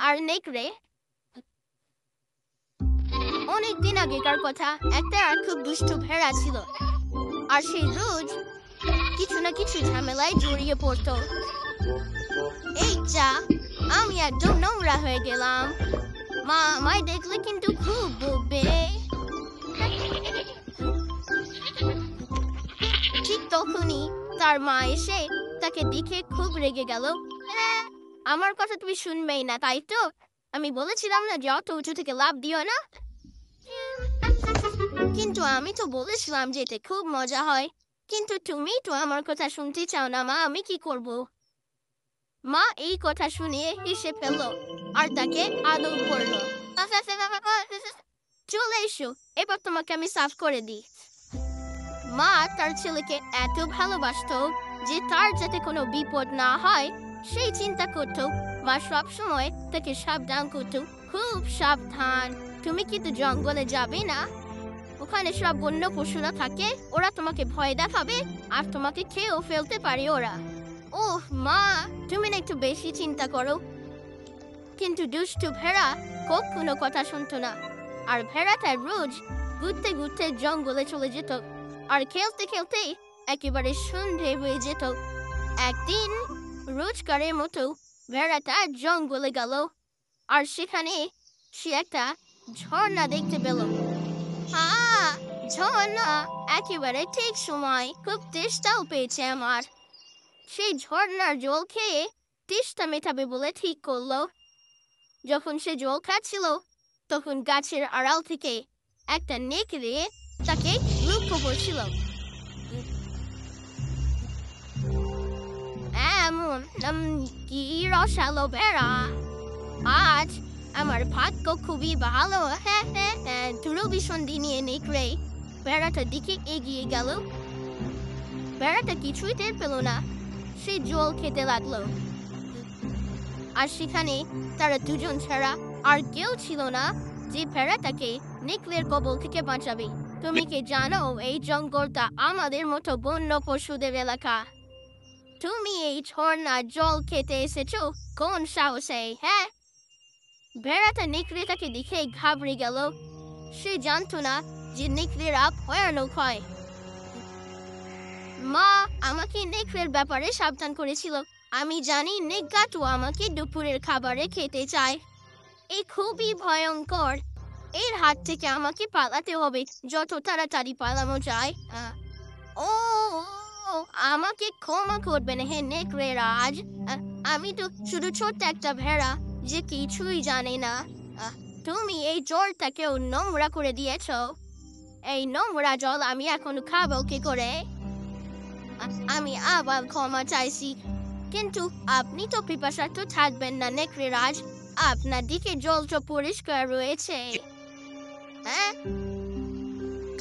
আর নেকড়ে অনেকদিন আগেকার কথা, একটা আর খুব দুষ্টু ভেড়া ছিল। আর সেই রোজ কিছু না কিছু ঝামেলায় জড়িয়ে পড়তো। এই যা, আমি একদম নোংরা হয়ে গেলাম, মা আমায় দেখলে কিন্তু খুব বকবে। ঠিক তখনই তার মা এসে তাকে দেখে খুব রেগে গেল। আমার কথা তুমি শুনবেই না, তাই তো? আমি বলেছিলাম না যে অত উঁচু থেকে লাফ দিও না। কিন্তু আমি তো বলেছিলাম যে এতে খুব মজা হয়। কিন্তু তুমি তো আমার কথা শুনতে চাও না মা, আমি কি করব? মা এই কথা শুনে হেসে ফেলল আর তাকে আদর করলো। চলে এসো, এবার তোমাকে আমি সাফ করে দিই। মা তার ছেলেকে এত ভালোবাসতো যে তার যাতে কোনো বিপদ না হয় সেই চিন্তা করত। মা সব সময় তাকে সাবধান করত, খুব সাবধান। তুমি কিন্তু জঙ্গলে যাবে না, ওখানে সব বন্য পশুরা থাকে, ওরা তোমাকে ভয় দেখাবে আর তোমাকে খেয়েও ফেলতে পারে ওরা। ওহ মা, তুমি না একটু বেশি চিন্তা করো। কিন্তু দুষ্টু ভেড়া কখনো কথা শুনতো না। আর ভেড়াটা রোজ ঘুরতে ঘুরতে জঙ্গলে চলে যেত আর খেলতে খেলতে একেবারে সন্ধে হয়ে যেত। একদিন রোজকারের মতো ভেড়াটা জঙ্গলে গেল আর সেখানে সে একটা ঝর্ণা দেখতে পেল। ঝর্ণা! একেবারে ঠিক সময়, খুব তেষ্টাও পেয়েছে আমার। সেই ঝর্ণার জল খেয়ে তেষ্টা মেটাবে বলে ঠিক করলো। যখন সে জল খাচ্ছিল তখন গাছের আড়াল থেকে একটা নেকড়ে তাকে লক্ষ্য করছিল। এমন কি রসালো বেড়া, আজ আমার ভাগ্য খুবই ভালো। হ্যাঁ হ্যাঁ হ্যাঁ, দূরভিসন্ধি নিয়ে নেকড়ে বেড়াটার দিকে এগিয়ে গেল। বেড়াটা কিছুই টের পেল না, সে জল খেতে লাগলো। আর সেখানে তারা দুজন ছাড়া আর কেউ ছিল না যে ভেড়াটাকে নেকড়ের কবল থেকে বাঁচাবে। তুমি কি জানো এই জঙ্গলটা আমাদের মতো বন্য পশুদের এলাকা? তুমি এই ঝর্ণার জল খেতে এসেছো কোন সাহসে? হ্যাঁ? ভেড়াটা নেকড়েটাকে দেখে ঘাবড়ে গেল। সে জানতো না যে নেকড়েরা ভয়ানক হয়। মা আমাকে নেকড়ের ব্যাপারে সাবধান করেছিল। আমি জানি নেকড়াটা আমাকে দুপুরের খাবারে খেতে চায়। এই খুবই ভয়ঙ্কর, এর হাত থেকে আমাকে পালাতে হবে, যত তাড়াতাড়ি পালানো যায়। ও আমাকে ক্ষমা করবেন হে নেকড়ে রাজ, আমি তো শুধু ছোট্ট একটা ভেড়া যে কিছুই জানে না। তুমি এই জলটাকেও নোংরা করে দিয়েছ। এই নোংরা জল আমি এখন খাবো কি করে? আমি আবার ক্ষমা চাইছি, কিন্তু আপনি তো পিপাসার্ত থাকবেন না নেকড়ে রাজ, আপনার দিকে জল তো পরিষ্কার রয়েছে। হ্যাঁ,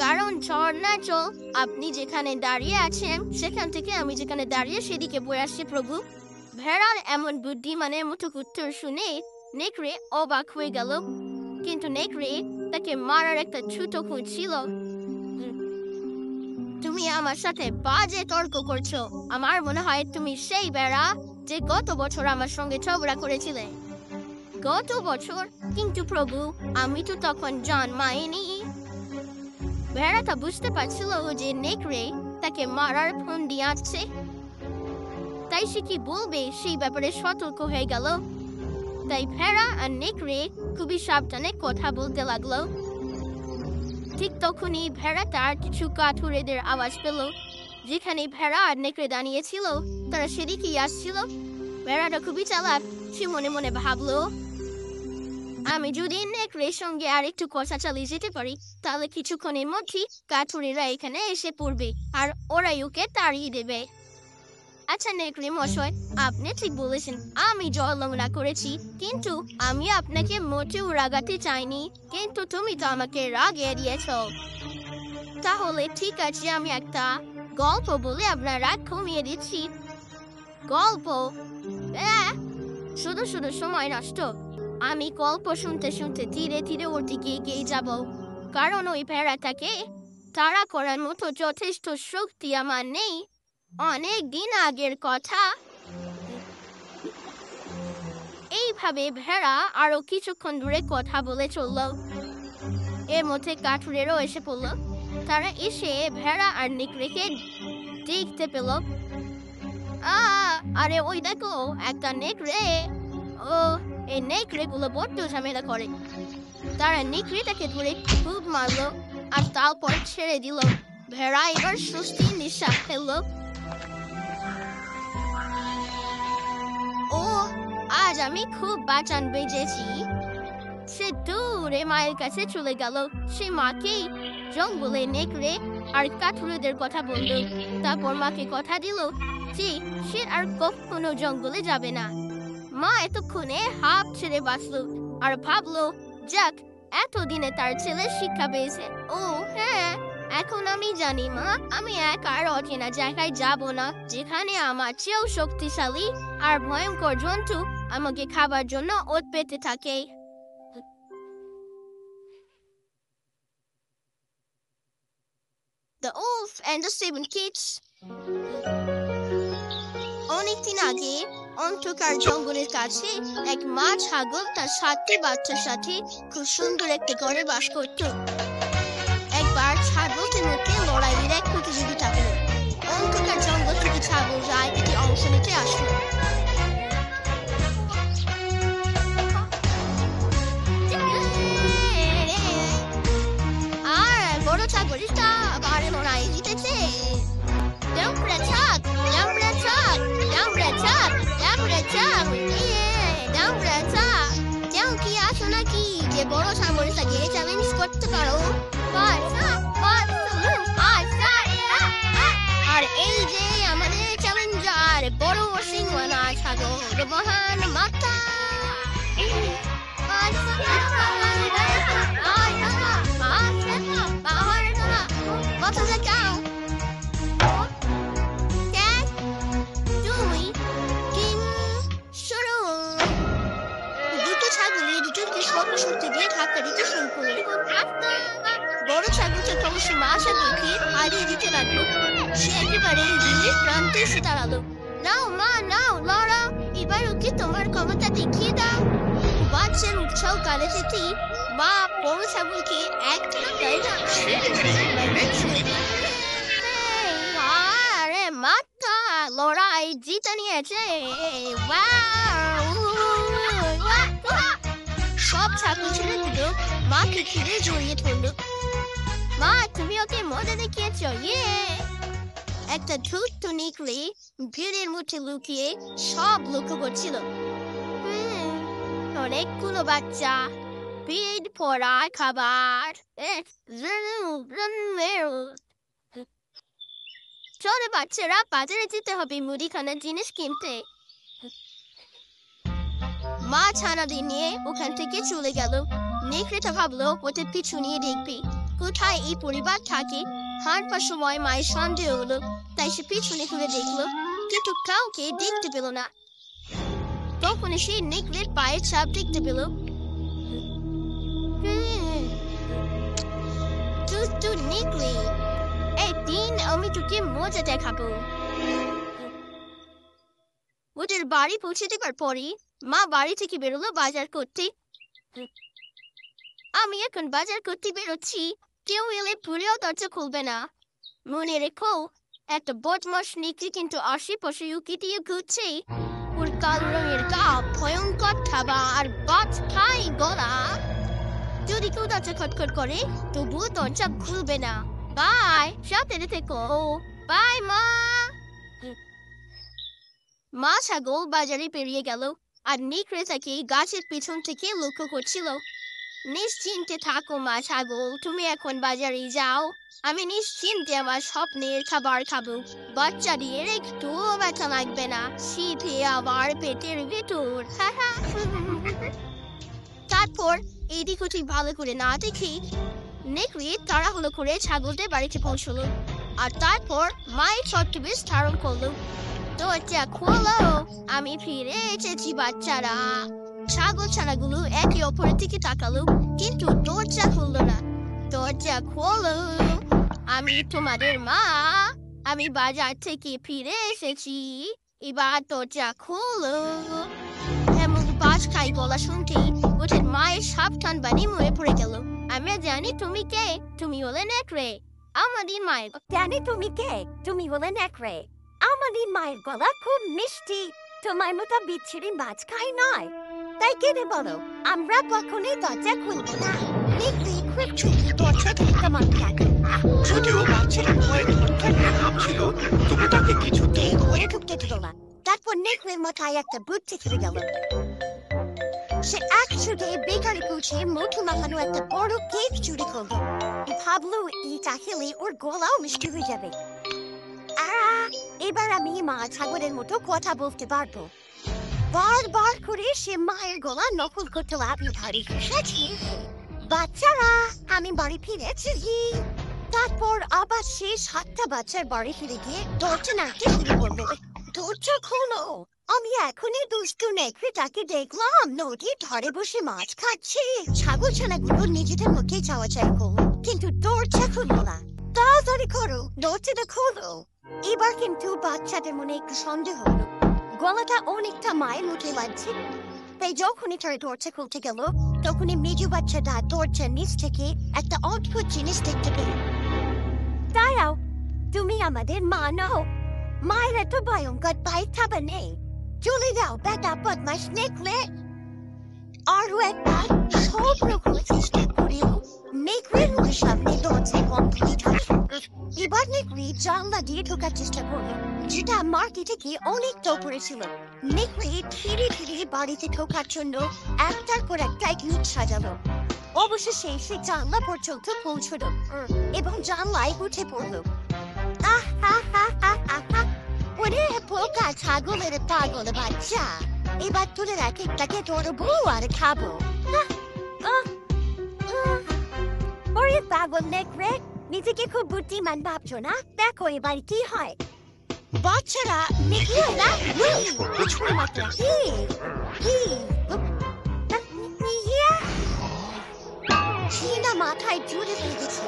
কারণ ঝর্ণার জল আপনি যেখানে দাঁড়িয়ে আছেন সেখান থেকে আমি যেখানে দাঁড়িয়ে সেদিকে বয়ে আসছে প্রভু। ভেড়ার এমন বুদ্ধিমানের মতো উত্তর শুনে নেকড়ে অবাক হয়ে গেল, কিন্তু নেকড়ে তাকে মারার একটা ছুতো খুঁজছিল। তুমি আমার সাথে বাজে তর্ক করছো। আমার মনে হয় তুমি সেই বেড়া যে গত বছর আমার সঙ্গে ঝগড়া করেছিলে। গত বছর? কিন্তু প্রভু, আমি তো তখন জন্মাইনি। ভেড়াটা বুঝতে পারছিল যে নেকড়ে তাকে মারার ফন্দি আঁটছে, তাই সে কি বলবে সেই ব্যাপারে সতর্ক হয়ে গেল। তাই ভেড়া আর নেকড়ে খুবই সাবধানে কথা বলতে লাগলো। ঠিক তখনই ভেড়াটার কিছু কাঠুরেদের আওয়াজ পেল। যেখানে ভেড়া আর নেকড়ে দাঁড়িয়েছিল তারা সেদিকেই আসছিল। ভেড়াটা খুবই চালাক, সে মনে মনে ভাবলো, আমি যদি নেকড়ের সঙ্গে আর একটু কথা চালিয়ে যেতে পারি তাহলে কিছুক্ষণের মধ্যেই কাঠুরেরা এখানে এসে পড়বে আর ওরাই ওকে তাড়িয়ে দেবে। আচ্ছা নেকড়ে মশাই, আপনি ঠিক বলেছেন, আমি জল নোংরা করেছি, কিন্তু আমি আপনাকে মোটেও রাগাতে চাইনি। কিন্তু তুমি তো আমাকে রাগিয়ে দিয়েছ। তাহলে ঠিক আছে, আমি একটা গল্প বলে আপনার রাগ কমিয়ে দিচ্ছি। গল্প? শুধু শুধু সময় নষ্ট। আমি গল্প শুনতে শুনতে ধীরে ধীরে ওর দিকে এগিয়ে যাব, কারণ ওই ভেড়াটাকে তাড়া করার মতো যথেষ্ট শক্তি আমার নেই। অনেক দিন আগের কথা। এইভাবে ভেড়া আরো কিছুক্ষণ ধরে কথা বলে চলল। এর মধ্যে কাঠুরেরও এসে পড়ল। তারা এসে ভেড়া আর নেকড়েকে দেখতে পেল। আরে ওই দেখো একটা নেকড়ে। ও এই নেকড়ে গুলো বড্ড ঝামেলা করে। তারা নেকড়েটাকে ধরে খুব মারলো আর তারপর ছেড়ে দিল। ভেড়া এবার স্বস্তি নিঃশ্বাস ফেললো। ও আজ আমি খুব বাঁচান বেঁচেছি। সে দূরে মায়ের কাছে চলে গেল। সে মাকে জঙ্গলে নেকড়ে আর কাঠুরেদের কথা বলল। তারপর মাকে কথা দিল যে সে আর কখনো জঙ্গলে যাবে না। মা এতক্ষণে হাঁপ ছেড়ে বাঁচল আর ভাবলো, যাক, এতদিনে তার ছেলে শিক্ষা পেয়েছে। ও হ্যাঁ, এখন আমি জানি মা, আমি এক আর অচেনা জায়গায় যাব না, যেখানে আমার চেয়েও শক্তিশালী আর ভয়ঙ্কর জন্তু আমাকে খাবার জন্য ওত পেতে থাকে। The Wolf and the Seven Kids. অনেকদিন আগে অন্ধকার জঙ্গলের কাছে এক মা ছাগল তার 7টি বাচ্চার সাথে খুব সুন্দর একটা ঘরে বাস করত। একবার ছাগলদের মধ্যে লড়াইয়ের এক প্রতিযোগিতা হলো। অন্ধকার জঙ্গল থেকে ছাগলরা এতে অংশ নিতে আসলো। আর বড় ছাগলটা আবার লড়াই জিতেছে। বড় ছাগলটাকে চ্যালেঞ্জ করতে পারো। আর এই যে আমাদের চ্যালেঞ্জার বড় সিংহানা ছাগল মহান মাতা। বড় ছাগলটা ক্রমশ মা ছাগলকে হারিয়ে দিতে লাগলো। সে একেবারে দিনের প্রান্তে এসে দাঁড়ালো। নাও মা, নাও লড়া, এবার ওকে তোমার ক্ষমতা দেখিয়ে দাও। বাচ্চার উৎসাহ কালে যেতেই মা বড় ছাগলকে এক আরে মাতা লড়াই জিতে নিয়েছে। সব ছাগল ছেড়ে দিল, মাকে ঘিরে জড়িয়ে ধরল। মা, তুমি ওকে মজা দেখিয়েছ। একটা ধূর্ত নেকড়ে ভিড়ের মধ্যে লুকিয়ে সব লক্ষ্য করছিল। অনেকগুলো বাচ্চা, পেট ভরা খাবার। চলে বাচ্চারা, বাজারে যেতে হবে মুদিখানার জিনিস কিনতে। মা ছানাদের নিয়ে ওখান থেকে চলে গেল। নেকড়েটা ভাবলো ওদের পিছু নিয়ে দেখবে কোথায় এই পরিবার থাকে। হাঁটবার সময় মায়ের সন্দেহ হলো, তাই সে পিছনে ঘুরে দেখলো, কিন্তু কাউকে দেখতে পেল না। তখন সে নেকড়ের পায়ের ছাপ দেখতে পেল। নেকড়ে, একদিন আমি তোকে মজা দেখাবো। ওদের বাড়ি পৌঁছে দেবার পরে মা বাড়ি থেকে বেরোলো বাজার করতে। আমি এখন বাজার করতে বেরোচ্ছি, কেউ এলে ভুলেও দরজা খুলবে না। মনে রেখো, একটা বদমাস নেকড়ে কিন্তু আশেপাশে উকি দিয়ে ঘুরছে। ওর কালো রঙের গা, ভয়ঙ্কর থাবা আর বাজ খাই গলা। যদি কেউ দরজা খটখট করে তবুও দরজা খুলবে না। বাই, সাবধানে থেকো। বাই মা। মা ছাগল বাজারে পেরিয়ে গেল আর নেকড়ে তাকে গাছের পিছন থেকে লক্ষ্য করছিল। নিশ্চিন্তে থাকো মা ছাগল, তুমি এখন বাজারে যাও, আমি নিশ্চিন্তে আমার স্বপ্নের খাবার খাবো। বাচ্চাদের একটু ব্যথা লাগবে না, শীতে আবার পেটের ভেতর। তারপর এদিক ওদিক ভালো করে না দেখে নেকড়ে তাড়াহুড়ো করে ছাগলদের বাড়িতে পৌঁছলো আর তারপর মায়ের ছদ্মবেশ ধারণ করলো। দরজা খোলো, আমি ফিরে এসেছি বাচ্চারা। ছাগল ছানাগুলো একে অপরের দিকে তাকালো, কিন্তু দরজা খুললো না। দরজা খোলো, আমি তোমাদের মা, আমি বাজার থেকে ফিরে এসেছি, এবার দরজা খোলো। এমন বাজ খাই গলা শুনতেই ওদের মায়ের সাবধান বাণী মনে পড়ে গেল। আমরা জানি তুমি কে, তুমি হলে নেকড়ে। আমাদের মায়ের জানি তুমি কে, তুমি হলে নেকড়ে। আমাদের মায়ের গলা খুব মিষ্টি, তোমার মতো বিচ্ছিরি মাছ খাই নয়। তাই কেটে বলো, আমরা কখনোই দরজা খুলবো না। নেকড়ে খুব চুপি দরজা থেকে কেমন থাকে। যদিও বাচ্চারা ভয়ে থরথর কাঁপছিল, তবু তাকে কিছুতেই ঘরে ঢুকতে দিল না। তারপর নেকড়ের মাথায় একটা বুদ্ধি ফিরে গেল। সে একসাথে বেকারি পৌঁছে মুঠো মাখানো একটা বড় কেক চুরি করলো। ভাবলো এটা খেলে ওর গলাও মিষ্টি হয়ে যাবে। এবার আমি মা ছাগলের মতো কথা বলতে পারবো। বারবার করে সে মায়ের গলা নকল করতে লাগলো। ভারী খুশি বাচ্চারা, আমি বাড়ি ফিরেছি। তারপর আবার সে 7টা বাচ্চার বাড়ি ফিরে গিয়ে দরজা নাড়তে শুরু করলো। দরজা খোলো, আমি এখনই দুষ্টু নেকড়েটাকে দেখলাম নদীর ধারে বসে মাছ খাচ্ছে। ছাগল ছানাগুলো নিজেদের মধ্যে চাওয়াচাই করলো, কিন্তু দরজা খুললো না। তাড়াতাড়ি করো, দরজাটা খোলো। এবার কিন্তু বাচ্চাদের মনে একটু সন্দেহ হলো, গলাটা অনেকটা মায়ের মুখে লাগছে। তাই যখনই তারা দরজা খুলতে গেল, তখনই মেজু বাচ্চাটা দরজার নিচ থেকে একটা অদ্ভুত জিনিস দেখতে পেল। দাঁড়াও, তুমি আমাদের মা নও। মায়ের এত ভয়ঙ্কর পায়ে থাবা নেই। চলে যাও বেটা বদমাশ নেকড়ে। আরো একবার সব রকম চেষ্টা করেও নেকড়ের মুখের সামনে দরজায় বন্ধ হয়ে থাকে। এবার নেকড়ে জানলা দিয়ে ঢোকার চেষ্টা করলো, যেটা মাটি থেকে অনেকটা উপরে ছিল। নেকড়ে ধীরে ধীরে বাড়িতে ঢোকার জন্য একটার পর একটা টেকনিক সাজালো। অবশেষে সে জানলা পর্যন্ত পৌঁছলো এবং জানলায় উঠে পড়লো। ওরে পোকা ছাগলের পাগল বাচ্চা, এবার তোদের এক একটাকে ধরবো আর খাবো। ওরে পাগল নেকড়ে, নিজেকে খুব বুদ্ধিমান ভাবছো না? দেখো এবার কি হয়। বাচ্চারা নেকড়েরা চীনা মাথায় জুড়ে ফেলেছে।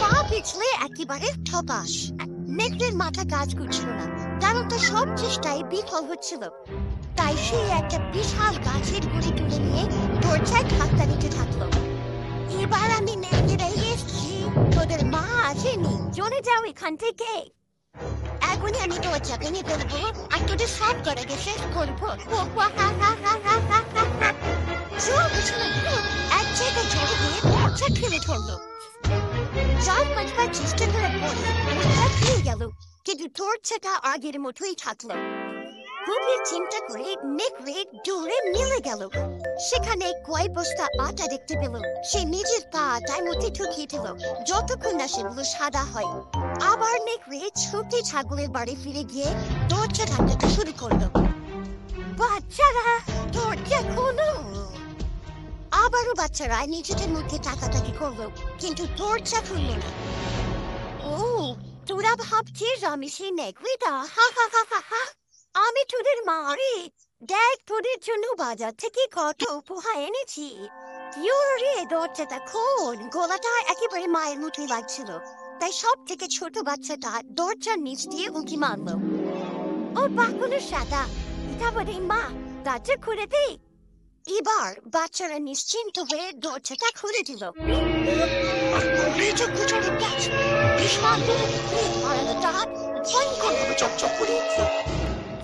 পা পিছলে একেবারে ঠপাস। নেকড়ের মাথা কাজ করছিল না, কারণ তার সব চেষ্টায় বিফল হচ্ছিল। তাই সে একটা বিশাল গাছের গুড়ি তুলে নিয়ে দরজায় ধাক্কা দিতে থাকলো। এবার আমি নেকড়ে এসেছি, তোদের মা আসেনি, চলে যাও এখান থেকে। এখনই আমি দরজা ভেঙে ফেলবো আর তোদের সব করে গেছে করবো। এক জায়গায় জড়ো হয়ে দরজা ঠেলে ধরলো। 4-5বার চেষ্টা করার পরে দরজা খুলে গেল, কিন্তু দরজাটা আগের মতোই থাকলো। গভীর চিন্তা করে নেকড়ে দৌড়ে মিলে গেল। সেখানে কয় বস্তা আটা দেখতে পেল। সে নিজের পা তার মধ্যে ঢুকিয়ে দিল, যতক্ষণ না সেগুলো সাদা হয়। আবার নেকড়ে ছুটে ছাগলের বাড়ি ফিরে গিয়ে দরজা ধাক্কাতে শুরু করলো। বাচ্চারা দরজা খোলো। আবারও বাচ্চারা নিজেদের মধ্যে টাকাটাকি করলো, কিন্তু দরজা খুললো না। ও, তোরা ভাবছিস আমি সেই নেকড়েটা? হা হা হা হা হা। আমি তোদের মারি। দেখ, তোদের জন্য বাজার থেকে কত উপহার এনেছি। রে দরজাটা খোল। গলাটা একেবারে মায়ের মুঠে লাগছিল, তাই সব থেকে ছোট বাচ্চাটা দরজার নিচ দিয়ে উঁকি মারলো। ও বাকুলের সাদা, এটা বলে মা, দরজা খুলে দে। এবার বাচ্চারা নিশ্চিন্ত হয়ে দরজাটা খুলে দিল।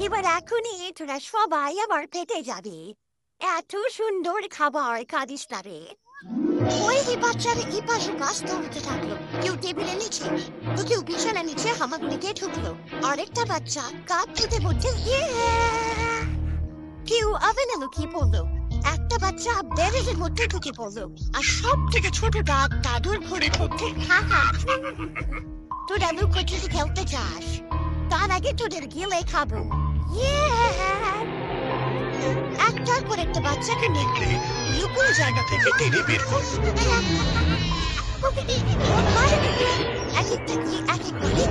এবার এখনই তোরা সবাই আবার পেটে যাবে। এত সুন্দর খাবার কাঁদিস না রে। ওই বাচ্চারা এই পাশে কাজ করতে থাকলো। কেউ টেবিলে নিচে, তো কেউ বিছানা নিচে হামাগুড়িতে ঢুকলো। আরেকটা বাচ্চা কাপ ধুতে বলতে কেউ ওভেনে লুকিয়ে পড়লো। একটা বাচ্চা ব্যারেজের মধ্যে ঢুকে পড়লো। আর সব থেকে ছোটটা দাদুর ঘরে পড়তে। তোরা লুকোচুরি খেলতে চাস? তার আগে তোদের গিলে খাবো। একটার পর একটা বাচ্চাকে নিয়ে লুকোনো জায়গা থেকে টেনে বের করলো। এক একটা কি এক এক করে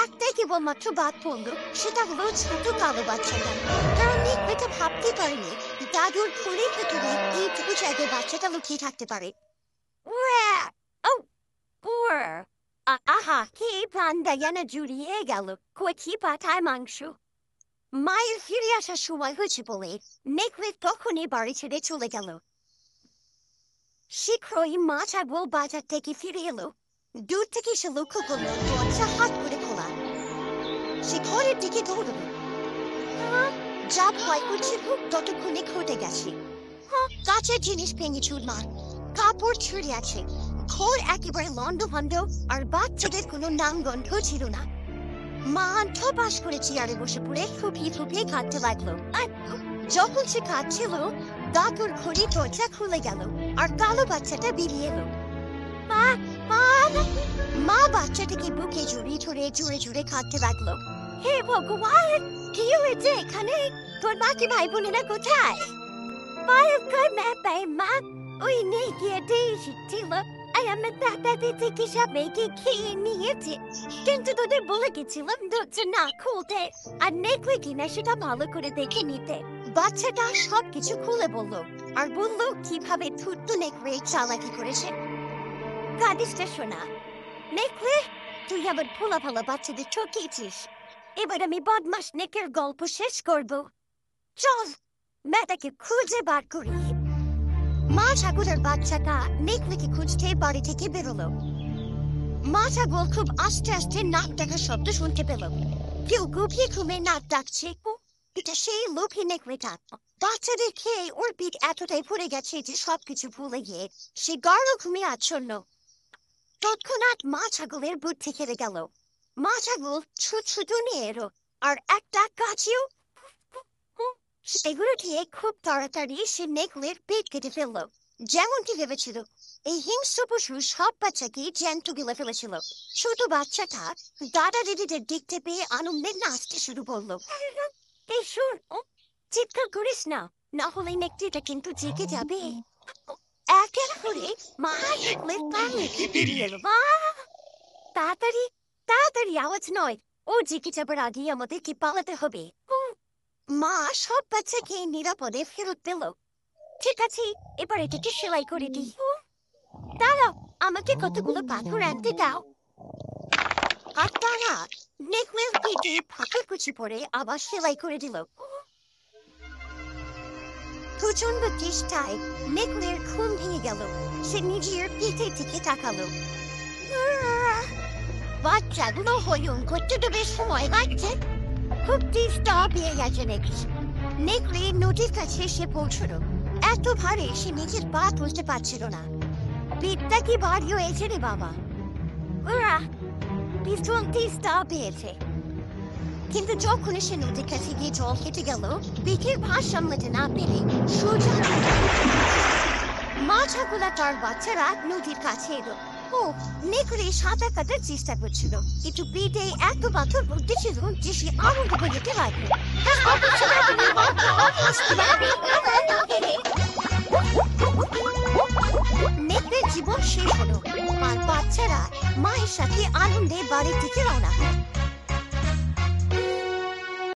একটাই কেবলমাত্র বাদ পড়লো, সেটা হলো ছোট কালো বাচ্চাটা। কারণ নেকড়েটা ভাবতে পারেনি দাদুর ঘরের ভেতরে এইটুকু জায়গায় বাচ্চাটা লুকিয়ে থাকতে পারে। আহা, কে প্রাণ দায়ানা জুড়িয়ে গেল। কচি পাঠায় মাংস। মায়ের ফিরে আসার সময় হয়েছে বলে নেকড়ে তখনই বাড়ি ছেড়ে চলে গেল। শীঘ্রই মা ছাগল বাজার থেকে ফিরে এলো। দূর থেকে সে লক্ষ্য করলো দরজা হাত করে খোলা। সে ঘরের দিকে দৌড়ল। যা ভয় করছিল ততক্ষণে ঘটে গেছে। কাছের জিনিস ভেঙে চুরমার, কাপড় ছুড়ে আছে, ঘর একেবারে লন্ডভন্ড, আর বাচ্চাদের কোনো নামগন্ধ ছিল না। মা ঠপাস করে চেয়ারে বসে পড়ে ফুপিয়ে ফুপিয়ে কাঁদতে লাগলো। আর যখন সে কাঁদছিল দাদুর ঘড়ি দরজা খুলে গেল আর কালো বাচ্চাটা বেরিয়ে এলো। মা মা মা বাচ্চাটাকে বুকে জড়িয়ে ধরে জোরে জোরে কাঁদতে লাগলো। হে ভগবান, কি হয়েছে এখানে? তোর বাকি ভাই বোনেরা কোথায়? মা ওই নেই গিয়ে এসেছিল আর আমার দাদাদের থেকে সবাইকে খেয়ে নিয়েছে, কিন্তু তোদের বলে গেছিলাম দরজা না খুলতে আর নেকড়ে কিনা সেটা ভালো করে দেখে নিতে। বাচ্চাটা সবকিছু খুলে বললো আর বললো কিভাবে থুতু নেকড়ে চালাকি করেছে। কাঁদিসটা শোনা নেকড়ে, তুই আবার ভোলা ভালা বাচ্চাদের ঠকিয়েছিস। এবার আমি বদমাস নেকড়ের গল্প শেষ করব। চল মেয়েটাকে খুঁজে বার করি। মা ছাগলের বাচ্চাটা নেকড়েকে খুঁজতে বাড়ি থেকে বেরোলো। মা ছাগল খুব আস্তে আস্তে নাক ডাকার শব্দ শুনতে পেল। কেউ গভীর ঘুমে নাক ডাকছে। এটা সেই লোভী নেকড়েটা। বাচ্চাদের খেয়ে ওর পিঠ এতটাই ভরে গেছে যে সবকিছু ভুলে গিয়ে সে গাঢ় ঘুমিয়ে আচ্ছন্ন। তৎক্ষণাৎ মা ছাগলের বুদ্ধি খেলে গেল। মা ছাগল ছুটছুটো নিয়ে এলো আর একটা কাছিও সেগুলো দিয়ে খুব তাড়াতাড়ি সে নেকড়ের পেট কেটে ফেললো। যেমনটি ভেবেছিল, এই হিংস্র পশু সব বাচ্চাকে জ্যান্ত গিলে ফেলেছিল। ছোট বাচ্চাটা দাদা দিদিদের দেখতে পেয়ে আনন্দে নাচতে শুরু করলো। এই শোন, চিৎকার করিস না, না হলে নেকড়েটা কিন্তু জেগে যাবে। এক এক করে মা নেকড়ের পা রেখে বেরিয়ে এলো। তাড়াতাড়ি তাড়াতাড়ি, আওয়াজ নয়, ও জেগে যাবার আগেই আমাদেরকে পালাতে হবে। মা সব বাচ্চাকে নিরাপদে ফেরত পেল। ঠিক আছে, এবার এটাকে সেলাই করে দিই। দাঁড়াও, আমাকে কতগুলো পাথর আনতে দাও। আর তারা নেকড়ের পিঠে পাথর কুচি পরে আবার সেলাই করে দিল। প্রচন্ড চেষ্টায় নেকড়ের ঘুম ভেঙে গেল। সে নিজের পিঠে থেকে তাকালো। বাচ্চাগুলো হরিণ করতে তো বেশ সময় লাগছে। খুব চেষ্টা পেয়ে গেছে নেকড়ে নদীর কাছে এসে পৌঁছলো। এত ভারে সে নিজের পা তুলতে পারছিল না। পিঠটা কি ভারী হয়েছে রে বাবা। ওরা ভীষণ চেষ্টা পেয়েছে, কিন্তু যখন সে নদীর কাছে গিয়ে জল কেটে গেল, পিঠের ভার সামলাতে না পেরে সোজা মা ছাগলা তার বাচ্চারা নদীর কাছে এলো। ও নেকড়ে সাঁতার কাটার চেষ্টা করছিল, কিন্তু পিঠে এত পাথর ভর্তি ছিল যে সে আনন্দ পেতে লাগলো। নেকড়ের জীবন শেষ হলো আর বাচ্চারা মায়ের সাথে আনন্দে বাড়ির দিকে রওনা হয়।